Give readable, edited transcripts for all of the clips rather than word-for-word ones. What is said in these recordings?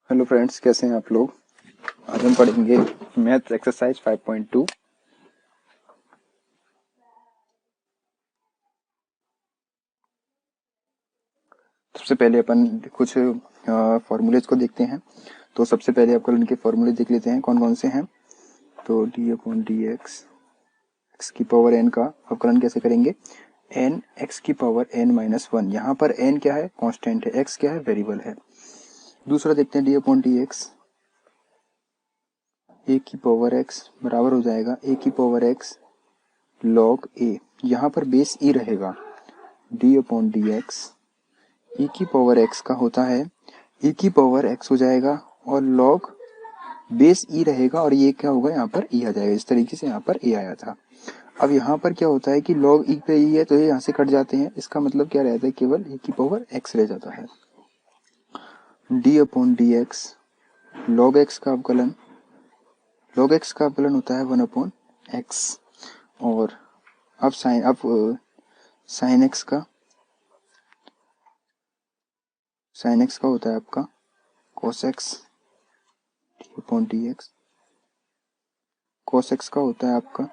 Hello friends, कैसे हैं आप लोग। आज हम पढ़ेंगे मैथ एक्सरसाइज 5.2। सबसे पहले अपन कुछ फॉर्मूलेज को देखते हैं। तो सबसे पहले आपको इनके फॉर्मूले देख लेते हैं कौन कौन से हैं। तो d upon d x x की पावर एन का अवकलन कैसे करेंगे। एन एक्स की पावर एन माइनस वन। यहाँ पर एन क्या है, कांस्टेंट है, एक्स क्या है, वेरिएबल है। दूसरा देखते हैं डी अपॉन डी एक्स ए की पावर एक्स बराबर हो जाएगा ए की पावर एक्स लॉग ए। यहाँ पर बेस ई रहेगा। डी अपॉन डी एक्स ई की पावर एक्स का होता है ई की पावर एक्स हो जाएगा और लॉग बेस ई रहेगा और ये क्या होगा, यहाँ पर ई आ जाएगा। इस तरीके से यहाँ पर ए आया था। अब यहाँ पर क्या होता है कि लॉग ई पे ई है तो ये यहाँ से कट जाते हैं। इसका मतलब क्या रहता है, केवल ई की पावर एक्स रह जाता है। D upon d x log x का अवकलन, लॉग एक्स का अवकलन होता है 1 अपॉन एक्स। और अब साइन एक्स का, साइन एक्स का होता है आपका cos x d upon d x. Cos x का होता है आपका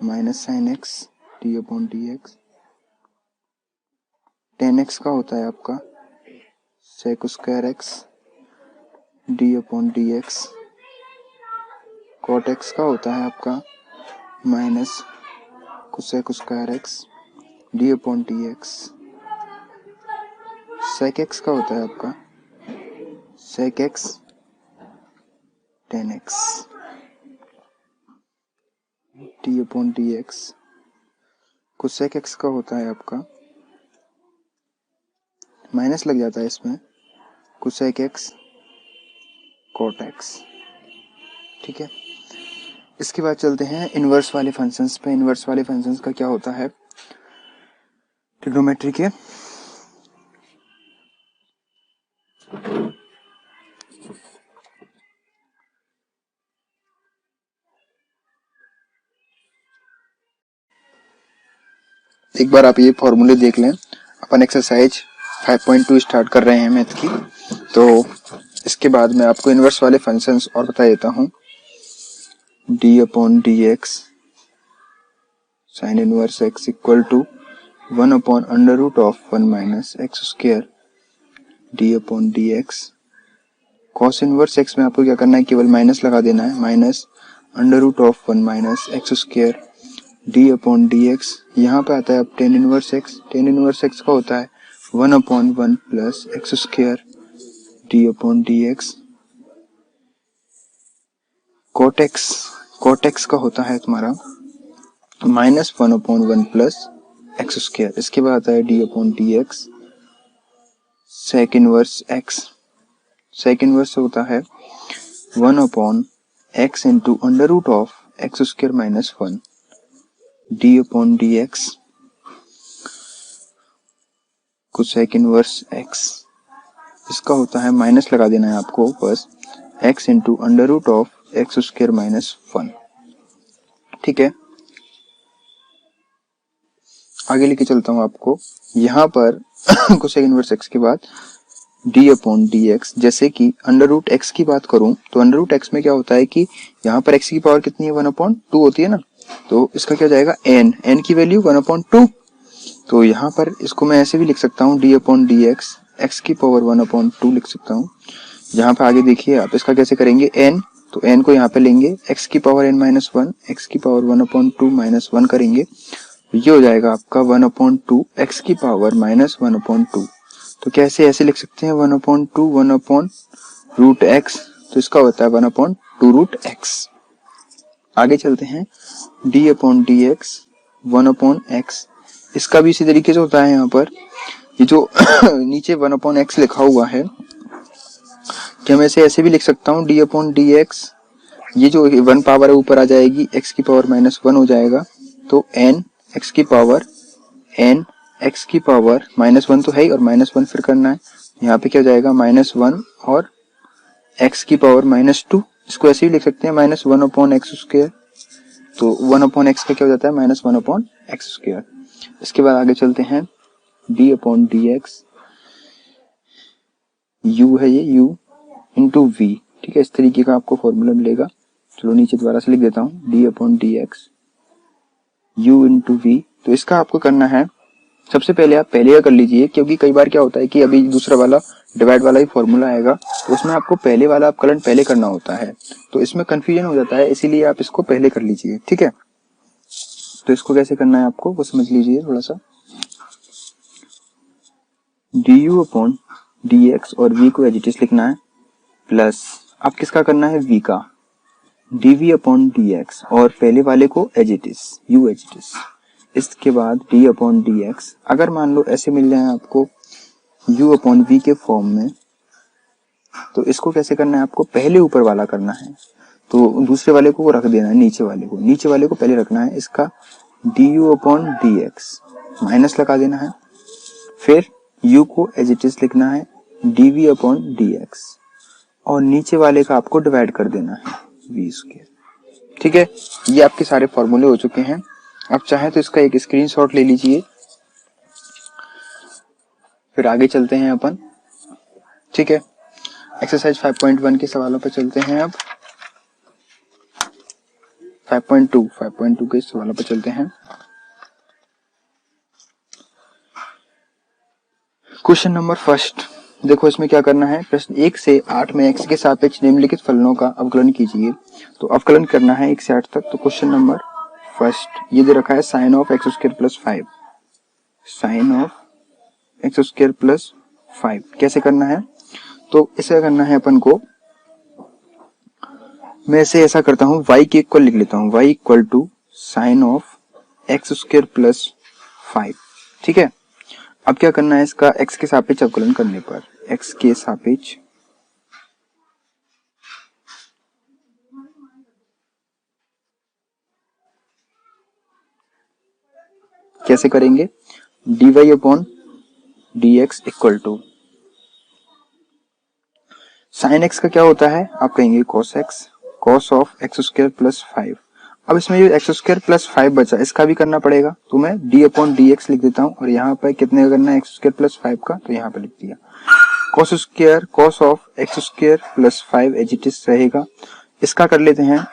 minus sine x d upon d x. Tan x का होता है आपका sec square x d upon d x. Cot x का होता है आपका minus cosec square x d upon d x. Sec x का होता है आपका sec x tan x d upon d x. Cosec x का होता है आपका, माइनस लग जाता है इसमें, कोसेक एक्स कॉट एक्स। ठीक है, इसके बाद चलते हैं इनवर्स वाले फंक्शंस पे। इनवर्स वाले फंक्शंस का क्या होता है, ट्रिग्नोमेट्री के एक बार आप ये फॉर्मूले देख लें। अपन एक्सरसाइज 5.2 स्टार्ट कर रहे हैं मैथ की। तो इसके बाद मैं आपको इनवर्स वाले फंक्शंस और बता देता हूँ। D upon d x sine inverse x equal to 1 upon under root of 1 minus x square d upon d x. Cos inverse x में आपको क्या करना है, केवल माइनस लगा देना है, minus under root of 1 minus x square d upon d x. यहाँ पे आता है अब tan inverse x. Tan inverse x का होता है 1 upon 1 plus x square d upon d x. Cot x, cot x का होता है तुम्हारा minus 1 upon 1 plus x square. इसके बाद आता है d upon d x sec inverse x. Sec inverse होता है 1 upon x into under root of x square minus 1 d upon d x. Cosec inverse x, इसका होता है माइनस लगा देना है आपको, बस x into under root of x square minus 1। ठीक है, आगे लेके चलता हूं आपको। यहाँ पर कोसेक इनवर्स एक्स के बाद डी अपॉन डी एक्स। जैसे कि अंडर रूट एक्स की बात करूं तो अंडर रूट एक्स में क्या होता है कि यहाँ पर एक्स की पावर कितनी है, 1 अपॉन 2 होती है ना। तो इसका क्या जाएगा, एन, एन की वैल्यू 1 अपॉन 2। तो यहाँ पर इसको मैं ऐसे भी लिख सकता हूँ, d upon d x x की पावर 1 अपॉन 2 लिख सकता हूँ। यहाँ पे आगे देखिए आप इसका कैसे करेंगे, एन, तो एन को यहाँ पे लेंगे, एक्स की पावर एन माइनस 1, एक्स की पावर 1 अपॉन 2 माइनस 1 करेंगे। ये हो जाएगा आपका 1 अपॉन 2 एक्स की पावर माइनस 1 अपॉन 2। तो कैसे ऐसे लिख सकते हैं, 1 अपॉन 2 1 अपॉन रूट एक्स, तो इसका होता है 1 अपॉन 2 रूट एक्स। आगे चलते हैं, D upon d x 1 upon x. इसका भी इसी तरीके से होता है। यहाँ पर ये जो नीचे 1 अपॉन एक्स लिखा हुआ है, क्या मैं इसे ऐसे भी लिख सकता हूँ, डी अपॉन डी एक्स, ये जो 1 पावर है ऊपर आ जाएगी, एक्स की पावर माइनस 1 हो जाएगा। तो एन एक्स की पावर एन एक्स की पावर माइनस 1 तो है ही, और माइनस 1 फिर करना है। यहाँ पे क्या हो जाएगा, माइनस 1 और एक्स की पावर माइनस 2। इसको ऐसे ही लिख सकते हैं, माइनस 1 अपॉन एक्स स्क्वायर। तो 1 अपॉन एक्स का क्या हो जाता है, माइनस 1 अपॉन एक्स स्क्वायर। इसके बाद आगे चलते हैं, D upon d x, you है ये, यू इंटू वी, ठीक है, इस तरीके का आपको फॉर्मूला मिलेगा। चलो नीचे दोबारा से लिख देता हूँ, d upon d x u into v. तो इसका आपको करना है, सबसे पहले आप पहले का कर लीजिए, क्योंकि कई बार क्या होता है कि अभी दूसरा वाला डिवाइड वाला ही फॉर्मूला आएगा, तो उसमें आपको पहले वाला अपकलन पहले करना होता है, तो इसमें कंफ्यूजन हो जाता है, इसीलिए आप इसको पहले कर लीजिए, ठीक है। तो इसको कैसे करना है आपको वो समझ लीजिए थोड़ा सा। D u upon d x और वी को एज इट इज लिखना है, प्लस अब किसका करना है, वी का, d v upon d x और पहले वाले को as it is, u as it is. इसके बाद डी अपॉन डी एक्स, अगर मान लो ऐसे मिल जाए आपको यू अपॉन वी के फॉर्म में, तो इसको कैसे करना है आपको, पहले ऊपर वाला करना है, तो दूसरे वाले को रख देना है, नीचे वाले को पहले रखना है। इसका D u upon d x minus लगा देना है, फिर u को एज इट इज लिखना है d v upon d x और नीचे वाले का आपको डिवाइड कर देना है v स्क्वायर, ठीक है। ये आपके सारे फॉर्मूले हो चुके हैं। आप चाहें तो इसका एक स्क्रीनशॉट ले लीजिए, फिर आगे चलते हैं अपन, ठीक है। एक्सरसाइज 5.1 के सवालों पे चलते हैं। अब 5.2 के सवालों पे चलते हैं। क्वेश्चन नंबर फर्स्ट, देखो इसमें क्या करना है, प्रश्न 1 से 8 में x के सापेक्ष निम्नलिखित फलनों का अवकलन कीजिए। तो अवकलन करना है 1 से 8 तक। तो क्वेश्चन नंबर फर्स्ट ये दे रखा है sine of x square plus 5, sine of x square plus 5 कैसे करना है, तो इसे करना है अपन को, मैं इसे ऐसा करता हूँ y के इक्वल लिख लेता हूँ, y equal to sine of x square plus 5, ठीक है। अब क्या करना है, इसका x के सापेक्ष अवकलन करने पर, x के सापेक्ष कैसे करेंगे, dy upon dx equal to sine x का क्या होता है, आप कहेंगे cos x, cos of x square plus 5। अब इसमें जो एक्स स्क्वायर प्लस 5 बचा इसका भी करना पड़ेगा, तो मैं d अपॉन डी एक्स लिख देता हूँ और यहाँ पर कितने का करना है, एक्स स्क्वायर प्लस 5 का, तो यहाँ पर लिख दिया cos square, cos of x square plus 5 as it is रहेगा। इसका कर लेते हैं,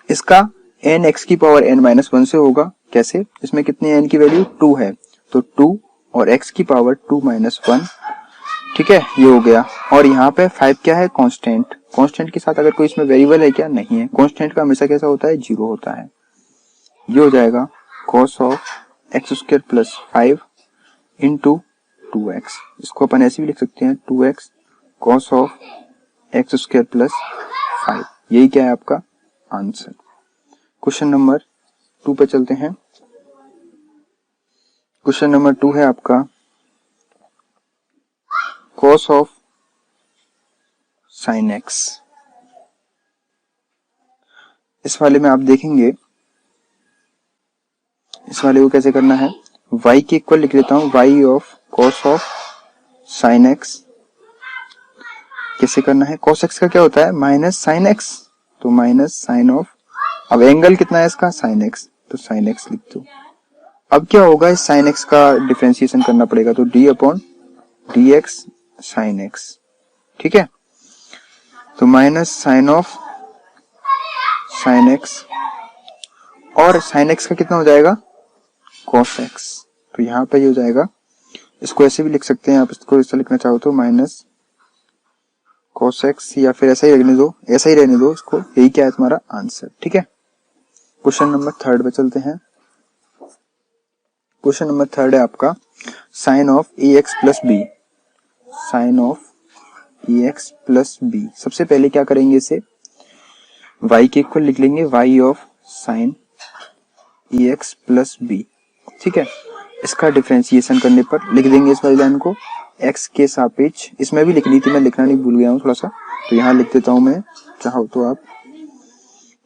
इसका n x की पावर n माइनस 1 से होगा, कैसे, इसमें कितनी n की वैल्यू 2 है, तो 2 और x की पावर 2 माइनस 1, ठीक है, ये हो गया। और यहाँ पे 5 क्या है, कांस्टेंट, कांस्टेंट के साथ अगर कोई इसमें वेरिएबल है क्या, नहीं है, कांस्टेंट का हमेशा कैसा होता है, 0 होता है। ये हो जाएगा cos of x square plus 5 into 2x, इसको अपन ऐसे भी लिख सकते हैं 2x cos of x square plus 5, यही क्या है आपका आंसर। क्वेश्चन नंबर 2 पे चलते हैं। क्वेश्चन नंबर 2 है आपका cos ऑफ साइन एक्स। इस वाले में आप देखेंगे, इस वाले को कैसे करना है, y के इक्वल लिख लेता हूं, y of cos of sine x. कैसे करना है, cos x का क्या होता है, माइनस साइन x, तो माइनस साइन ऑफ, अब एंगल कितना है इसका, साइन x, तो साइन x लिख दो। अब क्या होगा, इस साइन x का डिफरेंशिएशन करना पड़ेगा, तो d upon d x sine x, ठीक है। तो minus sine of sine x और साइन एक्स का कितना हो जाएगा, cos x, तो यहाँ पे ये हो जाएगा, इसको ऐसे भी लिख सकते हैं आप, इसको ऐसा लिखना चाहो तो माइनस cos x, या फिर ऐसा ही रहने दो, ऐसा ही रहने दो इसको, यही क्या है तुम्हारा आंसर, ठीक है। क्वेश्चन नंबर 3 पे चलते हैं। क्वेश्चन नंबर 3 है आपका sine of A x plus b, sine of A x plus b. सबसे पहले क्या करेंगे, इसे y के इक्वल लिख लेंगे, y of sine a x plus b, ठीक है। इसका डिफरेंशिएशन करने पर लिख देंगे इस वाली लाइन को x के सापेक्ष, इसमें भी लिखनी थी, मैं लिखना नहीं भूल गया हूँ थोड़ा सा, तो यहाँ लिख देता हूँ मैं, चाहो तो आप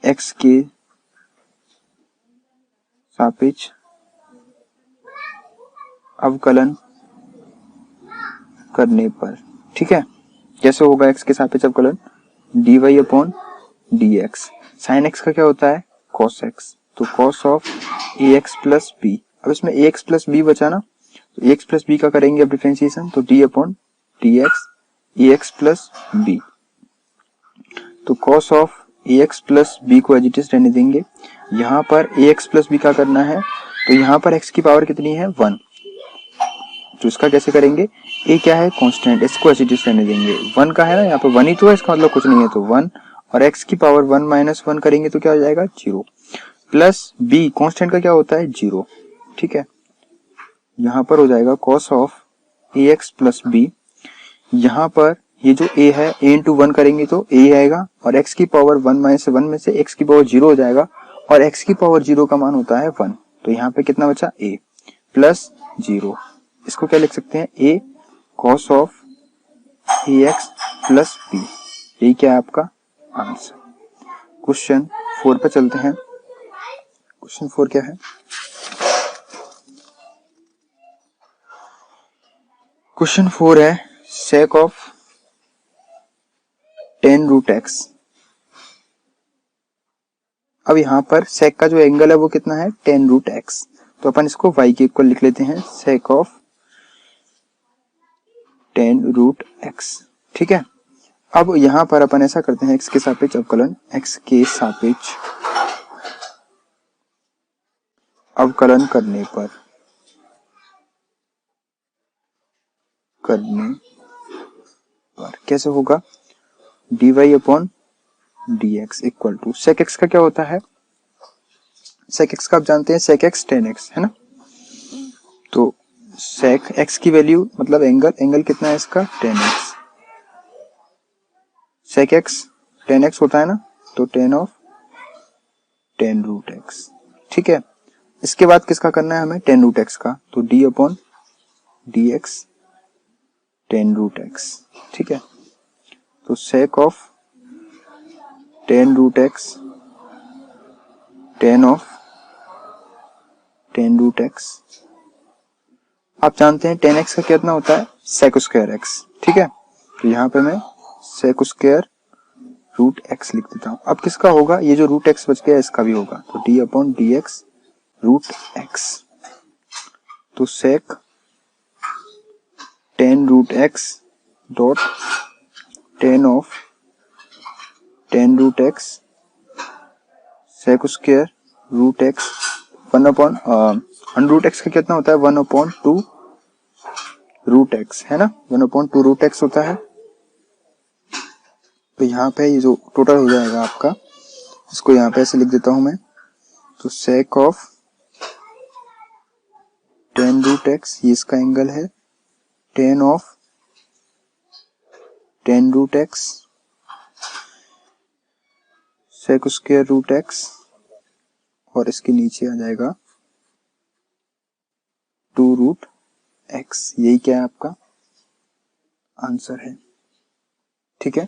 x के सापेक्ष अवकलन करने पर, ठीक है। कैसे होगा x के सापेक्ष अवकलन, dy अपॉन dx, साइन x का क्या होता है, cos x, तो cos of ax plus b। अब इसमें ax प्लस b बचा ना, तो ax प्लस b का करेंगे अब डिफरेंशिएशन, तो d upon dx a x plus b. तो cos of A x plus b को एज इट इज रहने देंगे। यहाँ पर ए एक्स प्लस बी का करना है, तो यहाँ पर एक्स की पावर कितनी है 1, तो इसका कैसे करेंगे, ए क्या है कांस्टेंट, इसको एज इट इज रहने देंगे। 1 का है ना, यहाँ पे 1 ही तो है, इसका मतलब कुछ नहीं है, तो 1 और एक्स की पावर 1 माइनस 1 करेंगे तो क्या हो जाएगा 0, प्लस बी कांस्टेंट का क्या होता है 0। ठीक है, यहाँ पर हो जाएगा cos of A x plus b. यहाँ पर ये जो a है a इंटू 1 करेंगे तो a आएगा, और x की पावर 1 माइनस 1 में से x की पावर 0 हो जाएगा, और x की पावर 0 का मान होता है 1, तो यहाँ पे कितना बचा a प्लस 0। इसको क्या लिख सकते हैं, a cos of A x plus b. यही क्या है आपका आंसर। क्वेश्चन 4 पे चलते हैं। क्वेश्चन 4 क्या है, क्वेश्चन 4 है sec ऑफ 10 रूट एक्स। अब यहाँ पर sec का जो एंगल है वो कितना है 10 रूट एक्स, तो अपन इसको y के इक्वल लिख लेते हैं sec ऑफ 10 रूट एक्स। ठीक है, अब यहाँ पर अपन ऐसा करते हैं x के सापेक्ष अवकलन, x के सापेक्ष अवकलन करने पर कैसे होगा, dy upon dx equal to sec x का क्या होता है, sec x का आप जानते हैं sec x tan x है ना, तो sec x की वैल्यू मतलब एंगल कितना है इसका tan x, sec x tan x होता है ना, तो tan ऑफ 10 रूट x। ठीक है, इसके बाद किसका करना है हमें tan रूट x का, तो d upon dx tan root x। ठीक है, तो sec of 10 root x tan of 10 root x। आप जानते हैं tan x का कितना होता है sec स्क्वायर x। ठीक है, तो यहाँ पे मैं sec स्क्वायर रूट x लिख देता हूँ। अब किसका होगा, ये जो रूट x बच गया इसका भी होगा, तो d upon dx root x। तो sec 10 root x dot tan of 10 root x sec square root x 1 upon under root x का कितना होता है 1 अपॉन 2 रूट x है ना, 1 अपॉन 2 रूट x होता है। तो यहाँ पे ये जो टोटल हो जाएगा आपका, इसको यहाँ पे ऐसे लिख देता हूं मैं, तो sec ऑफ 10 रूट x ये इसका एंगल है, tan of 10 root x sec square root x, और इसके नीचे आ जाएगा 2 रूट x। यही क्या है आपका आंसर है। ठीक है,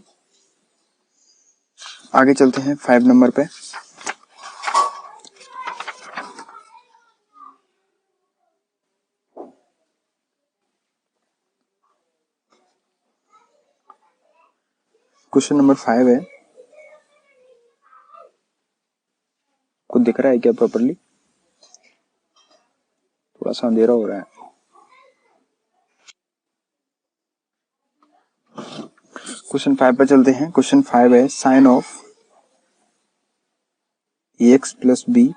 आगे चलते हैं 5 नंबर पे। क्वेश्चन नंबर 5 है, कुछ दिख रहा है क्या प्रॉपर्ली, थोड़ा सा अंधेरा हो रहा है। क्वेश्चन 5 पे चलते हैं। क्वेश्चन 5 है sine of A x plus b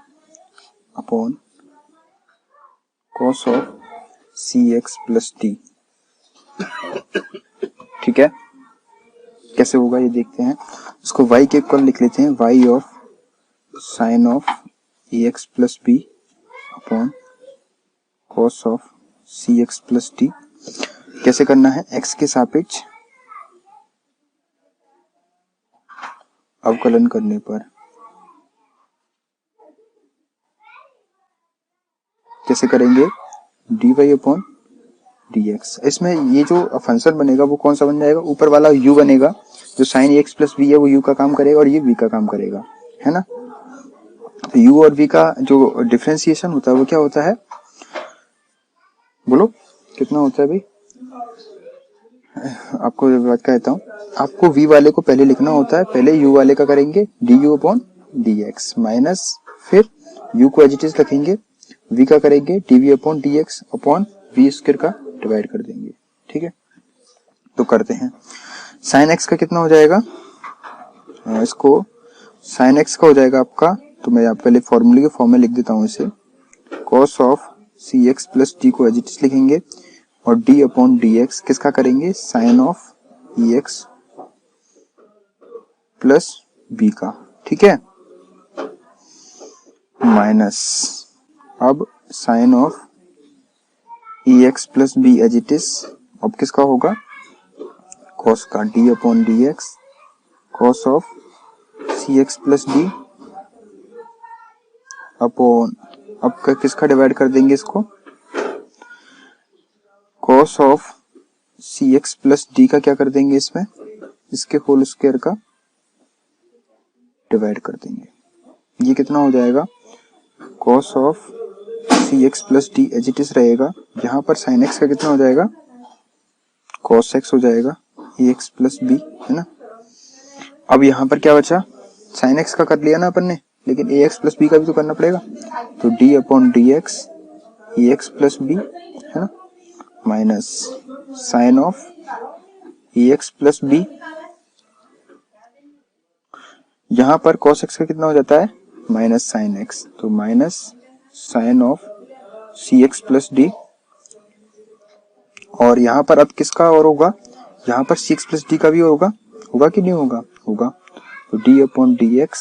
upon cos of c x plus d. ठीक है, कैसे होगा ये देखते हैं। इसको y के इक्वल लिख लेते हैं, y of sine of A x plus b upon cos of c x plus d. कैसे करना है, x के सापेक्ष अवकलन करने पर कैसे करेंगे, dy अपॉन dx। इसमें ये जो फंक्शन बनेगा वो कौन सा बन जाएगा, ऊपर वाला u बनेगा, जो साइन एक्स प्लस बी है वो u का काम करेगा और ये v का काम करेगा, है ना। तो u और v का जो डिफरेंशिएशन होता है वो क्या होता है, बोलो कितना होता है भाई, आपको बात कहता हूँ, आपको v वाले को पहले लिखना होता है, पहले u वाले का करेंगे du अपॉन dx माइनस फिर u को एज इट इज रखेंगे, v का करेंगे dv upon dx upon v square का डिवाइड कर देंगे। ठीक है, तो करते हैं। साइन एक्स का कितना हो जाएगा, इसको साइन एक्स का हो जाएगा आपका, तो मैं यहाँ पहले फॉर्मूले के फॉर्म में लिख देता हूँ इसे। Cos of c x plus d को एज इट इज लिखेंगे और डी अपॉन डी एक्स किसका करेंगे, sine of e x plus b का, ठीक है, माइनस अब sine of e x plus b as it is, अब किसका होगा, कॉस का, d upon d x cos of c x plus d upon, अब किसका डिवाइड कर देंगे इसको, cos of c x plus D का क्या कर देंगे इसमें, इसके होल स्क्वायर का डिवाइड कर देंगे। ये कितना हो जाएगा, cos of c x plus d as it is रहेगा, यहाँ पर साइन एक्स का कितना हो जाएगा, कॉस एक्स हो जाएगा, ए एक्स प्लस बी, है ना। अब यहाँ पर क्या बचा, साइन एक्स का कर लिया ना अपन ने, लेकिन ए एक्स प्लस बी का भी तो करना पड़ेगा, तो d upon d x a x plus b, है ना, minus sine of A x plus b, यहाँ पर cos x का कितना हो जाता है, माइनस साइन एक्स, तो minus sine of c x plus D, और यहाँ पर अब किसका और होगा, यहाँ पर सी एक्स प्लस डी का भी होगा, होगा कि नहीं होगा, होगा, तो डी अपॉन डी एक्स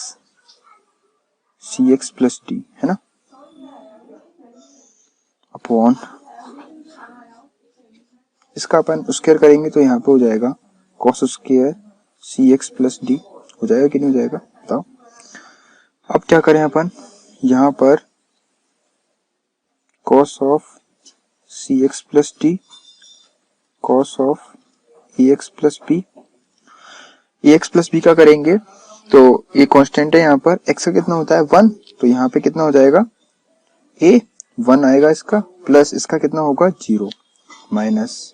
सी एक्स प्लस डी, है ना, अपॉन इसका अपन स्क्वायर करेंगे तो यहाँ पे हो जाएगा cos स्क्वायर सी एक्स प्लस डी, हो जाएगा कि नहीं हो जाएगा बताओ। अब क्या करें अपन, यहाँ पर cos of c x plus d cos of A x plus b, a x plus b का करेंगे तो ये कांस्टेंट है, यहाँ पर x का कितना होता है 1, तो यहाँ पे कितना हो जाएगा a 1 आएगा इसका, प्लस इसका कितना होगा 0, माइनस,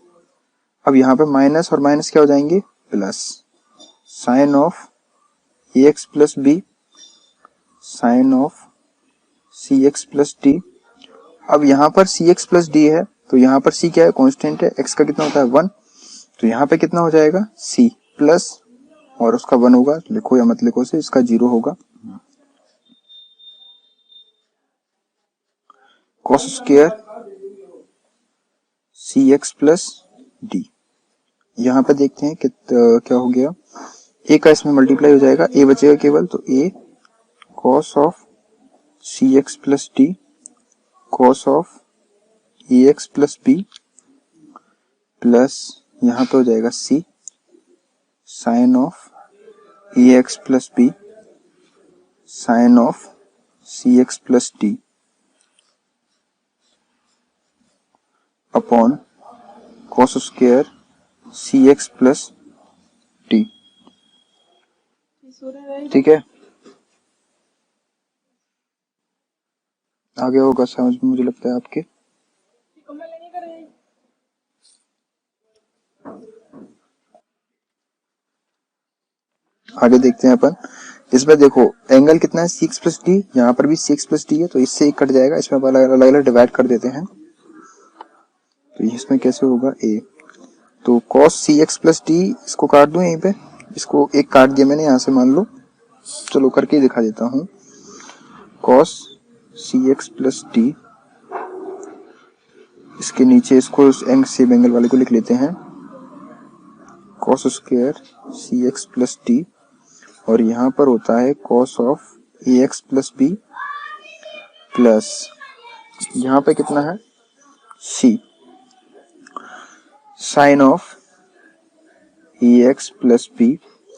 अब यहाँ पे माइनस और माइनस क्या हो जाएंगे plus, sine of A x plus b sine of c x plus d, अब यहाँ पर सी एक्स प्लस डी है तो यहाँ पर c क्या है, कांस्टेंट है, x का कितना होता है 1, तो यहाँ पे कितना हो जाएगा c प्लस और उसका 1 होगा, लिखो या मत लिखो से, इसका 0 होगा, cos स्क्वायर सी एक्स प्लस डी, यहाँ पे देखते हैं कि क्या हो गया, a का इसमें मल्टीप्लाई हो जाएगा, a बचेगा केवल, तो a cos of c x plus d cos of A x plus B, plus यहाँ पे हो जाएगा c sine of A x plus b sine of c x plus d upon cos square C x plus d, ठीक है, आगे होगा समझ में मुझे लगता है आपके। आगे देखते हैं अपन, इसमें देखो एंगल कितना है 6 प्लस डी, यहाँ पर भी 6 प्लस डी है, तो इससे एक कट जाएगा, इसमें अलग अलग डिवाइड कर देते हैं, तो इसमें कैसे होगा a, तो cos सी एक्स प्लस डी इसको काट दूं यहीं पे, इसको एक काट दिया मैंने यहाँ से, मान लो, चलो करके दिखा देता हूँ, cos सी एक्स प्लस डी, इसके नीचे इसको सेम एंगल वाले को लिख लेते हैं, cos स्क्वायर सी एक्स प्लस डी, और यहाँ पर होता है cos of A x plus B, plus यहाँ पे कितना है c sine of A x plus B.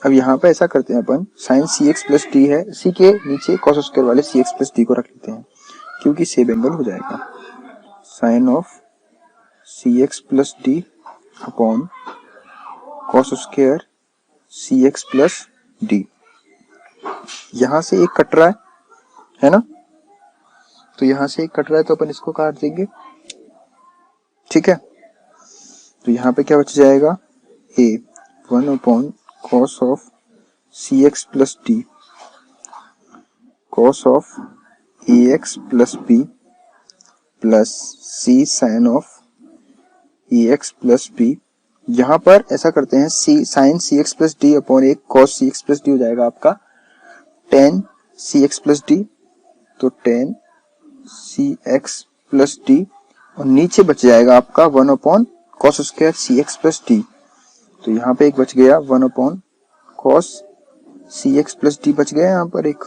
अब यहाँ पे ऐसा करते हैं अपन, साइन सी एक्स प्लस डी है, सी के नीचे कॉस स्क्वायर वाले सी एक्स प्लस डी को रख लेते हैं क्योंकि सेम एंगल हो जाएगा, sine of c x plus d upon cos square C x plus d. यहां से एक कट रहा है ना, तो यहां से एक कट रहा है तो अपन इसको काट देंगे, ठीक है, तो यहाँ पे क्या बच जाएगा a 1 upon cos of c x plus d cos of A x plus B plus c sine of A x plus b, यहाँ पर ऐसा करते हैं, सी साइन सी एक्स प्लस डी अपॉन एक cos c x plus d हो जाएगा आपका tan c x plus d, तो tan c x plus D, और नीचे बच जाएगा आपका वन अपॉन कॉस स्क्वायर सी एक्स प्लस डी, तो यहाँ पे एक बच गया one upon cos c x plus D बच गया यहाँ पर एक।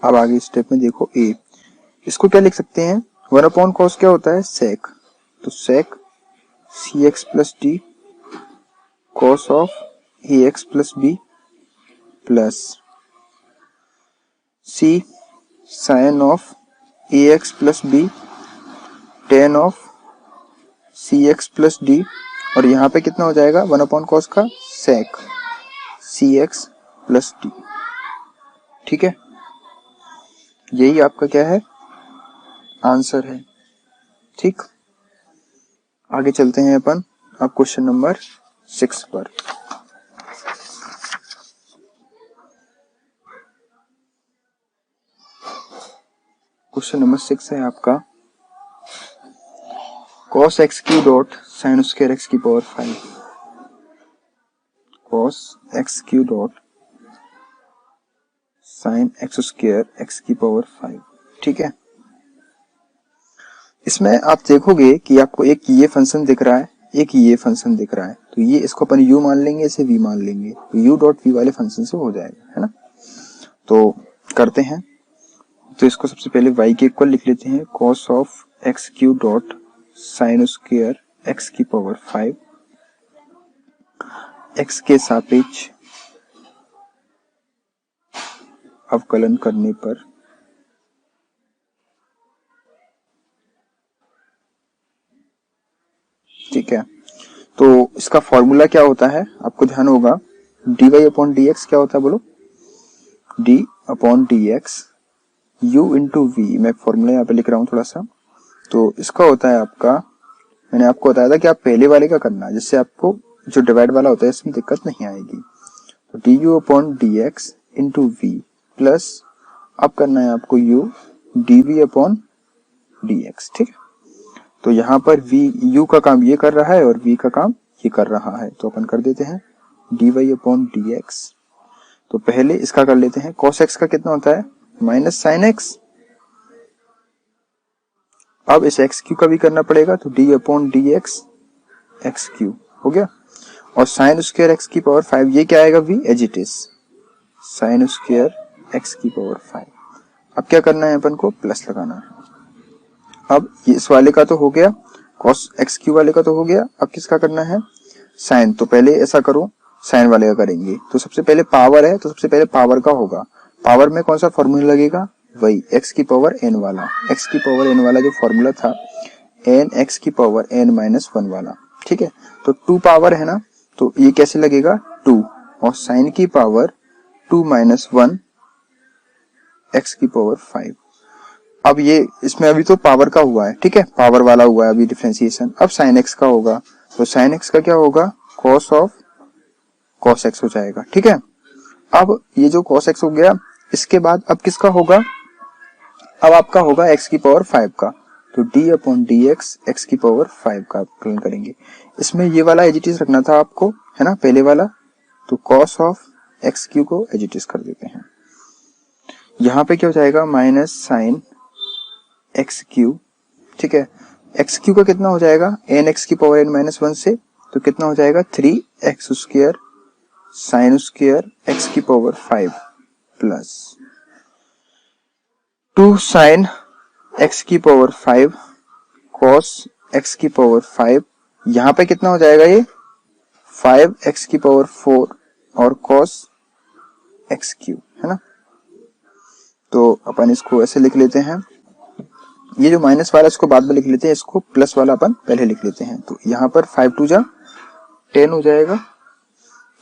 अब आगे स्टेप में देखो ए, इसको क्या लिख सकते हैं, वन अपॉन कॉस क्या होता है सेक, तो sec c x plus d cos of A x plus B plus c sine of A x plus b tan of c x plus D, और यहाँ पे कितना हो जाएगा वन अपॉन कॉस का सेक सी एक्स प्लस डी। ठीक है, यही आपका क्या है आंसर है। ठीक, आगे चलते हैं अपन अब क्वेश्चन नंबर 6 पर। क्वेश्चन नंबर 6 है आपका cos x q dot sine square x की power 5, cos x q dot sine x square x की पावर 5। ठीक है, इसमें आप देखोगे कि आपको एक ये फंक्शन दिख रहा है, एक ये फंक्शन दिख रहा है, तो ये इसको अपन u मान लेंगे, इसे v मान लेंगे, तो u डॉट v वाले फंक्शन से हो जाएगा, है ना। तो करते हैं, तो इसको सबसे पहले y के इक्वल लिख लेते हैं, cos of x q dot sine square x की पावर 5, x के सापेक्ष अवकलन करने पर ठीक है, तो इसका फॉर्मूला क्या होता है आपको ध्यान होगा, dy अपॉन डी एक्स क्या होता है बोलो, d upon d x u into v, मैं फॉर्मूला यहाँ पे लिख रहा हूँ थोड़ा सा, तो इसका होता है आपका, मैंने आपको बताया था कि आप पहले वाले का करना, जिससे आपको जो डिवाइड वाला होता है इसमें दिक्कत नहीं आएगी। तो d u upon d x into v plus अब करना है आपको u d v upon d x. ठीक है, तो यहाँ पर v u का काम ये कर रहा है और v का काम ये कर रहा है, तो अपन कर देते हैं d y upon d x. तो पहले इसका कर लेते हैं, cos x का कितना होता है माइनस साइन एक्स, अब इस एक्स क्यू का भी करना पड़ेगा, तो d upon d x x cube हो गया, और साइन स्क्वायर एक्स की पावर 5 ये क्या आएगा v as it is sine square x की पावर 5। अब क्या करना है अपन को प्लस लगाना है। अब ये इस वाले का तो हो गया, cos एक्स क्यू वाले का तो हो गया, अब किसका करना है साइन, तो पहले ऐसा करो साइन वाले का करेंगे, तो सबसे पहले पावर है तो सबसे पहले पावर का होगा, पावर में कौन सा फॉर्मूला लगेगा वही x की पावर n वाला, x की पावर n वाला जो फॉर्मूला था n x की पावर n माइनस 1 वाला। ठीक है, तो 2 पावर है ना, तो ये कैसे लगेगा 2, और साइन की पावर 2 माइनस 1 x की पावर 5। अब ये इसमें अभी तो पावर का हुआ है, ठीक है, पावर वाला हुआ है अभी डिफरेंशिएशन, अब साइन x का होगा, तो साइन x का क्या होगा cos ऑफ cos x हो जाएगा। ठीक है, अब ये जो cos x हो गया, इसके बाद अब किसका होगा, अब आपका होगा x की पावर 5 का, तो d upon d x x की पावर 5 का अवकलन करेंगे। इसमें ये वाला एज इट इज रखना था आपको, है ना, पहले वाला, तो cos ऑफ एक्स क्यू को एज इट इज कर देते हैं। यहाँ पे क्या हो जाएगा माइनस साइन एक्स क्यू। ठीक है, एक्स क्यू का कितना हो जाएगा एन एक्स की पावर n माइनस 1 से, तो कितना हो जाएगा 3x square sine square x की पावर 5 प्लस 2 साइन एक्स की पावर 5 cos एक्स की पावर 5, यहाँ पे कितना हो जाएगा ये 5x की पावर 4 और cos एक्स क्यू, है ना। तो अपन इसको ऐसे लिख लेते हैं, ये जो माइनस वाला इसको बाद में लिख लेते हैं, इसको प्लस वाला अपन पहले लिख लेते हैं। तो यहाँ पर 5 2 जा 10 हो जाएगा,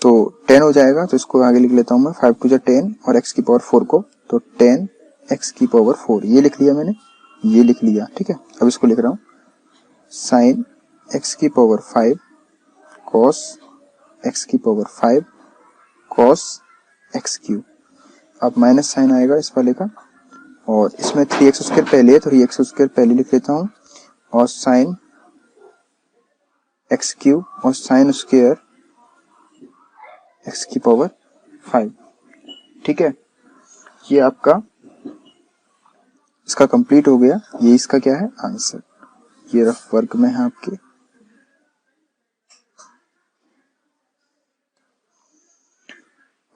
तो 10 हो जाएगा, तो इसको आगे लिख लेता हूँ मैं 5 2 जा 10 और x की पावर 4 को, तो 10 x की पावर 4 ये लिख लिया मैंने, ये लिख लिया। ठीक है, अब इसको लिख रहा हूँ साइन x की पावर 5 cos x की पावर 5 cos एक्स क्यू, अब माइनस साइन आएगा इस वाले का, और इसमें 3x स्क्वायर पहले है तो 3x स्क्वायर पहले लिख लेता हूँ, और साइन एक्स क्यूब और साइन स्क्वायर एक्स की पावर 5। ठीक है, ये आपका इसका कंप्लीट हो गया। ये इसका क्या है आंसर, ये रफ वर्क में है आपके।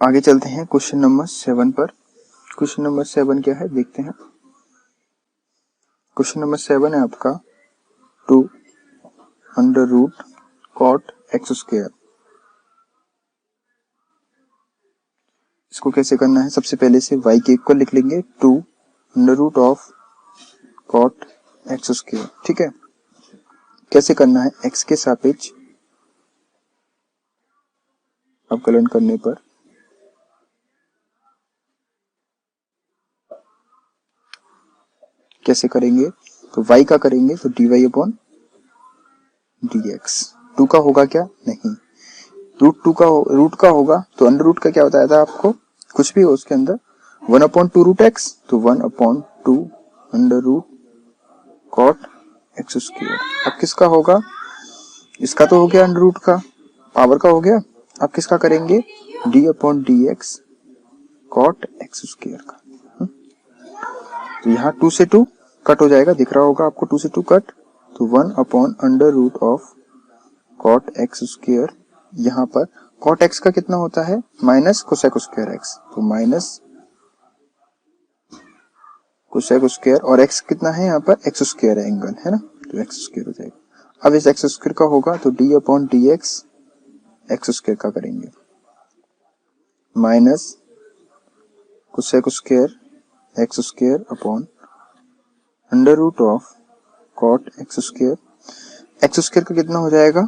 आगे चलते हैं क्वेश्चन नंबर 7 पर। क्वेश्चन नंबर 7 क्या है देखते हैं। क्वेश्चन नंबर 7 है आपका 2 under root cot x square. इसको कैसे करना है, सबसे पहले से y के इक्वल लिख लेंगे 2 under root of cot x square. ठीक है, कैसे करना है, x के सापेक्ष अवकलन करने पर कैसे करेंगे, तो y का करेंगे तो dy अपॉन dx। 2 का होगा क्या, नहीं, रूट का होगा तो अंडर रूट का क्या बताया था आपको, कुछ भी हो उसके अंदर 1 अपॉन 2 रूट एक्स, तो 1 upon 2 under root cot x square. अब किसका होगा, इसका तो हो गया अंडर रूट का, पावर का हो गया। अब किसका करेंगे, d upon d x cot x square का। तो यहाँ 2 से 2 कट हो जाएगा, दिख रहा होगा आपको 2 से 2 कट, तो 1 upon under root of cot x square. यहाँ पर कॉट एक्स का कितना होता है माइनस कोसेक स्क्वायर एक्स, तो माइनस कोसेक स्क्वायर, और एक्स कितना है यहाँ पर एक्स स्क्वायर है एंगल, है ना, तो एक्स स्क्वायर हो जाएगा। अब इस एक्स स्क्वायर का होगा तो d upon d x x square का करेंगे minus cosec square x square upon under root of cot x square. X square का कितना हो जाएगा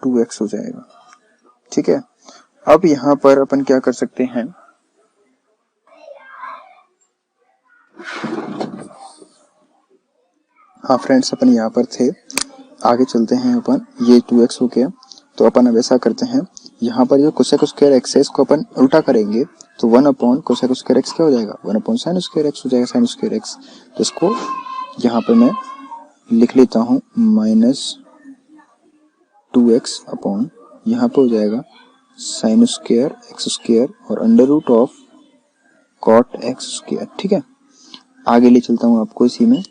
2x हो जाएगा। ठीक है, अब यहां पर अपन क्या कर सकते हैं, हाँ फ्रेंड्स अपन यहाँ पर थे, आगे चलते हैं अपन। ये 2x हो गया, तो अपन अब ऐसा करते हैं, यहाँ पर जो कोसेक स्क्वायर एक्स है इसको अपन उल्टा करेंगे, तो 1 अपॉन कोसेक स्क्वायर एक्स क्या हो जाएगा 1 अपॉन साइन स्क्वायर एक्स हो जाएगा, साइन स्क्वायर एक्स। तो इसको यहाँ पे मैं लिख लेता हूँ माइनस 2x अपॉन यहाँ पे हो जाएगा साइन स्क्वायर एक्स स्क्वायर और under root of cot x square. ठीक है, आगे ले चलता हूँ आपको इसी में,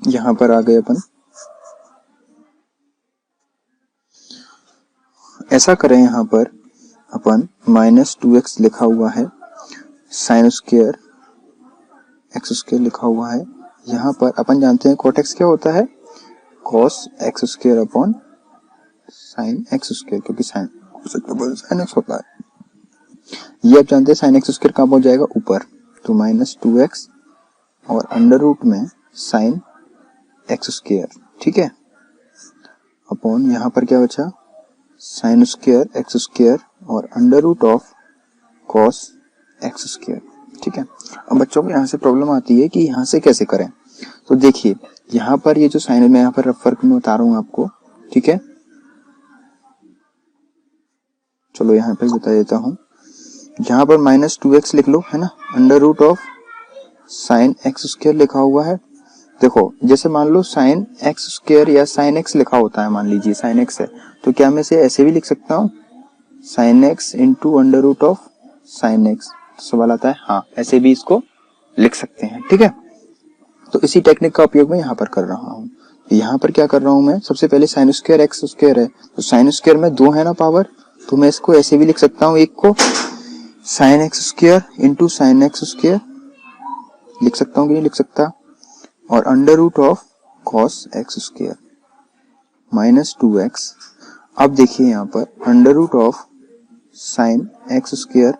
यहाँ पर आ गए अपन, ऐसा करें यहाँ पर अपन माइनस 2x लिखा हुआ है, साइन स्क्वायर एक्स स्क्वायर लिखा हुआ है। यहाँ पर अपन जानते हैं कॉट एक्स क्या होता है cos x square upon sine x square, क्योंकि साइन एक्स होता है। ये आप जानते हैं साइन एक्स स्क्वायर कहाँ पहुंच जाएगा ऊपर, तो माइनस 2x और अंडर रूट में साइन एक्स स्क्वायर। ठीक है, अपॉन यहाँ पर क्या बचा साइन स्क्वायर एक्स स्क्वायर और under root of cos x square. ठीक है, अब बच्चों को यहाँ से प्रॉब्लम आती है कि यहाँ से कैसे करें, तो देखिए यहाँ पर ये जो साइन मैं यहाँ पर रफ वर्क में बता रहा हूँ आपको। ठीक है, चलो यहाँ पे बता देता हूँ, यहाँ पर माइनस 2x लिख लो, है ना, under root of sine x square लिखा हुआ है। देखो जैसे मान लो साइन एक्स स्क्वायर या साइन एक्स लिखा होता है, मान लीजिए साइन एक्स है, तो क्या मैं इसे ऐसे भी लिख सकता हूँ sine x into under root of sine x. सवाल आता है, हाँ ऐसे भी इसको लिख सकते हैं। ठीक है, तो इसी टेक्निक का उपयोग मैं यहाँ पर कर रहा हूँ। यहाँ पर क्या कर रहा हूँ मैं, सबसे पहले साइन स्क्वायर एक्स स्क्वायर है, तो साइन स्क्वायर में 2 है ना पावर, तो मैं इसको ऐसे भी लिख सकता हूँ, एक को sine x square into sine x square लिख सकता हूँ कि नहीं लिख सकता, और under root of cos x square minus 2x। अब देखिए यहाँ पर under root of sine x square,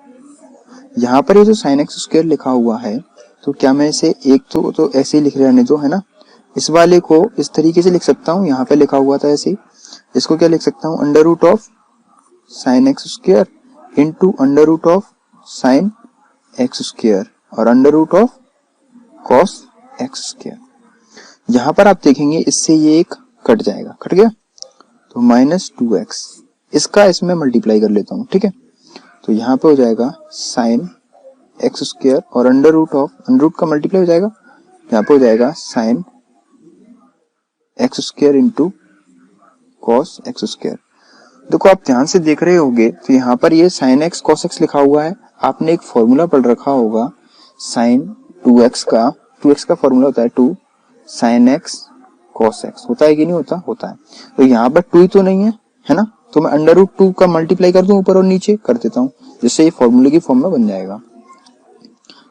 यहाँ पर ये जो साइन एक्स स्क्वायर लिखा हुआ है, तो क्या मैं इसे एक तो ऐसे ही लिख रहने दो, है ना, इस वाले को इस तरीके से लिख सकता हूँ, यहाँ पे लिखा हुआ था ऐसे ही, इसको क्या लिख सकता हूँ under root of sine x square into under root of sine x square और under root of cos x square. यहाँ पर आप देखेंगे इससे ये एक कट जाएगा, कट गया, तो माइनस 2x, इसका इसमें मल्टीप्लाई कर लेता हूँ। ठीक है, तो यहाँ पे हो जाएगा साइन एक्स स्क्वायर और under root of, under root का मल्टीप्लाई हो जाएगा, यहाँ पे हो जाएगा sine x square into cos x square. देखो आप ध्यान से देख रहे होगे तो यहाँ पर ये साइन एक्स कॉस एक्स लिखा हुआ है। आपने एक फॉर्मूला पढ़ रखा होगा साइन 2x का फॉर्मूला होता है 2 साइन एक्स कॉस एक्स, होता है कि नहीं होता? होता है। तो यहाँ पर 2 ही तो नहीं है ना, तो मैं अंडर रूट 2 का मल्टीप्लाई कर दूं ऊपर और नीचे कर देता हूँ, जिससे ये फॉर्मूले की फॉर्म में बन जाएगा।